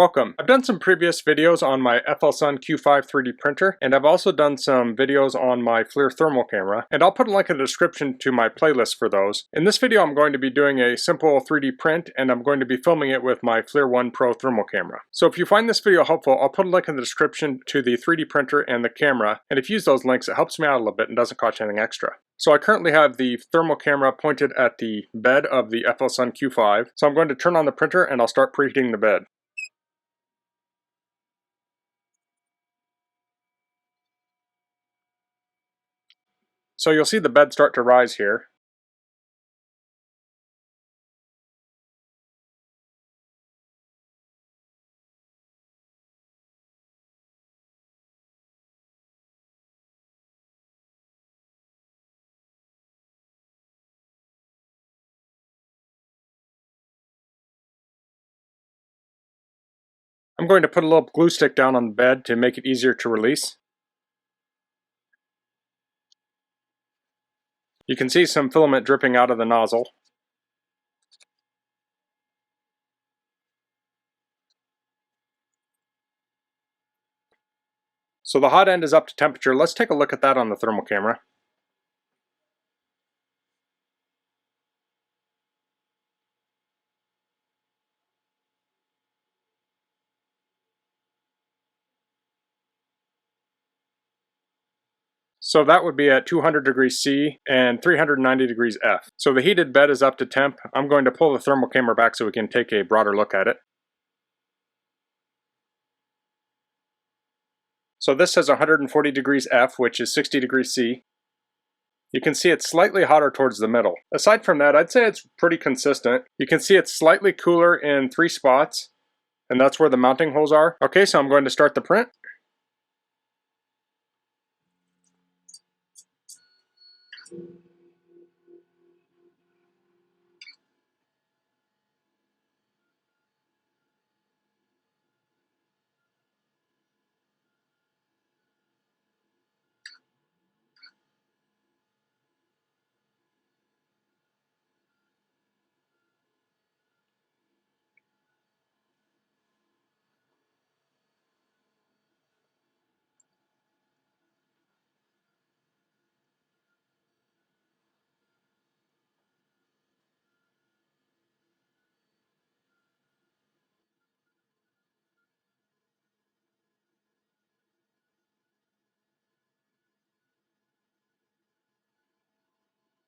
Welcome. I've done some previous videos on my FLSUN Q5 3D printer, and I've also done some videos on my FLIR thermal camera, and I'll put a link in the description to my playlist for those. In this video I'm going to be doing a simple 3D print, and I'm going to be filming it with my FLIR 1 Pro thermal camera. So if you find this video helpful, I'll put a link in the description to the 3D printer and the camera, and if you use those links it helps me out a little bit and doesn't cost you anything extra. So I currently have the thermal camera pointed at the bed of the FLSUN Q5, so I'm going to turn on the printer and I'll start preheating the bed. So you'll see the bed start to rise here. I'm going to put a little glue stick down on the bed to make it easier to release. You can see some filament dripping out of the nozzle. So the hot end is up to temperature. Let's take a look at that on the thermal camera. So that would be at 200 degrees C and 390 degrees F. So the heated bed is up to temp. I'm going to pull the thermal camera back so we can take a broader look at it. So this says 140 degrees F, which is 60 degrees C. You can see it's slightly hotter towards the middle. Aside from that, I'd say it's pretty consistent. You can see it's slightly cooler in 3 spots, and that's where the mounting holes are. Okay, so I'm going to start the print.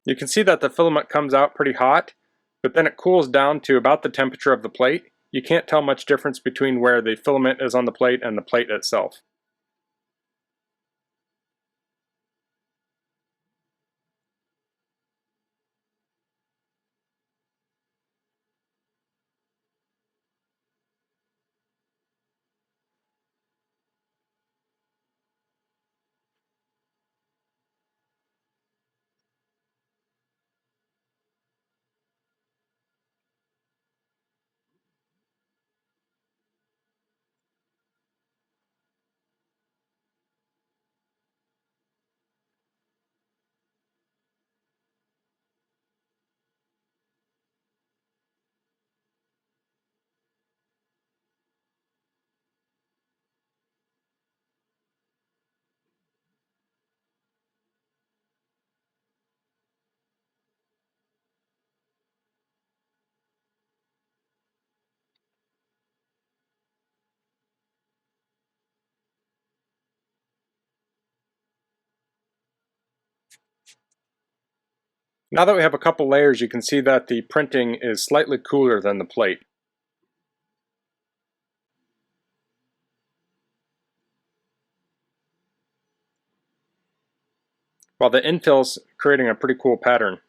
You can see that the filament comes out pretty hot, but then it cools down to about the temperature of the plate. You can't tell much difference between where the filament is on the plate and the plate itself. Now that we have a couple layers, you can see that the printing is slightly cooler than the plate. While the infill's creating a pretty cool pattern.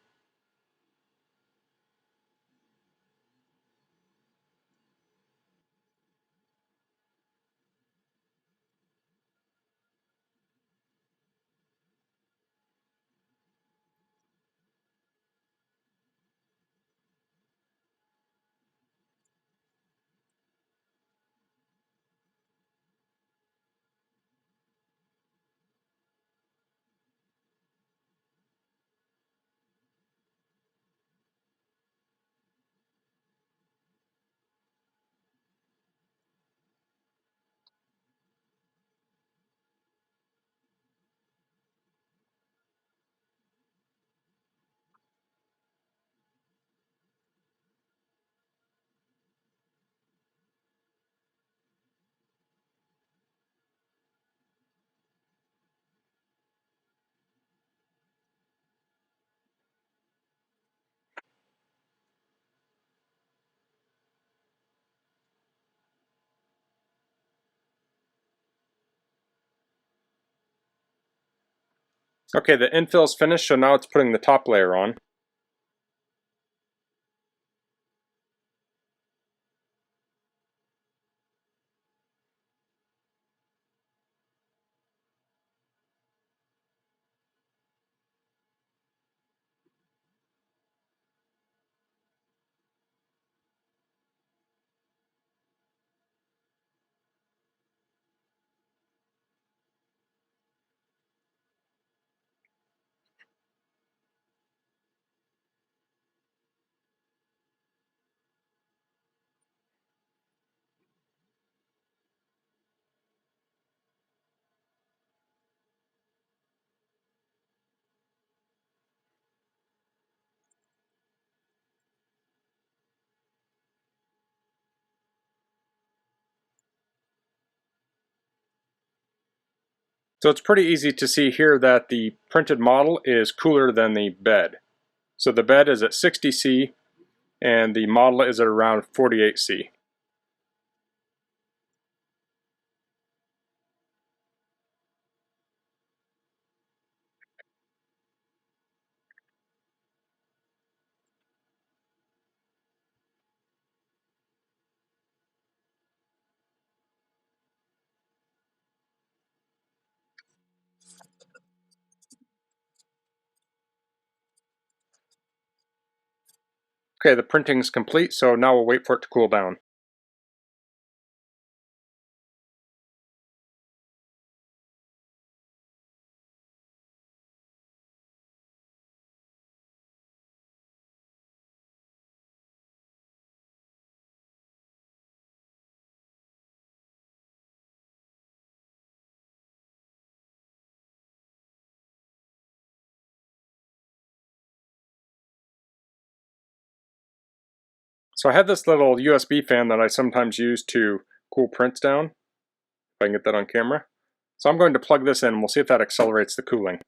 Okay, the infill is finished, so now it's putting the top layer on. So it's pretty easy to see here that the printed model is cooler than the bed. So the bed is at 60°C and the model is at around 48°C. Okay, the printing is complete, so now we'll wait for it to cool down. So I have this little USB fan that I sometimes use to cool prints down, if I can get that on camera. So I'm going to plug this in and we'll see if that accelerates the cooling.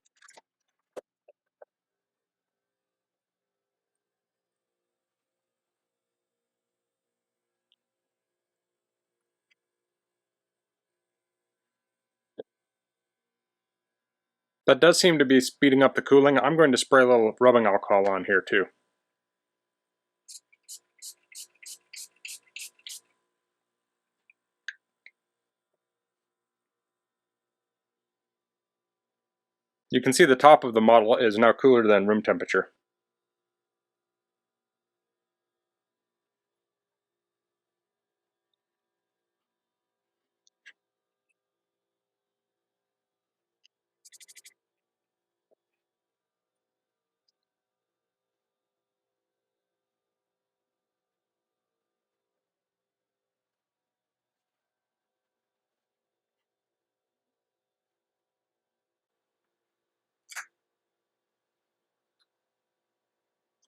That does seem to be speeding up the cooling. I'm going to spray a little rubbing alcohol on here too. You can see the top of the model is now cooler than room temperature.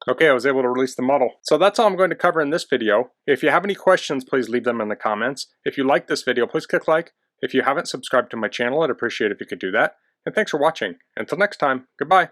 Okay, I was able to release the model. So that's all I'm going to cover in this video. If you have any questions, please leave them in the comments. If you like this video, please click like. If you haven't subscribed to my channel, I'd appreciate it if you could do that. And thanks for watching. Until next time, goodbye.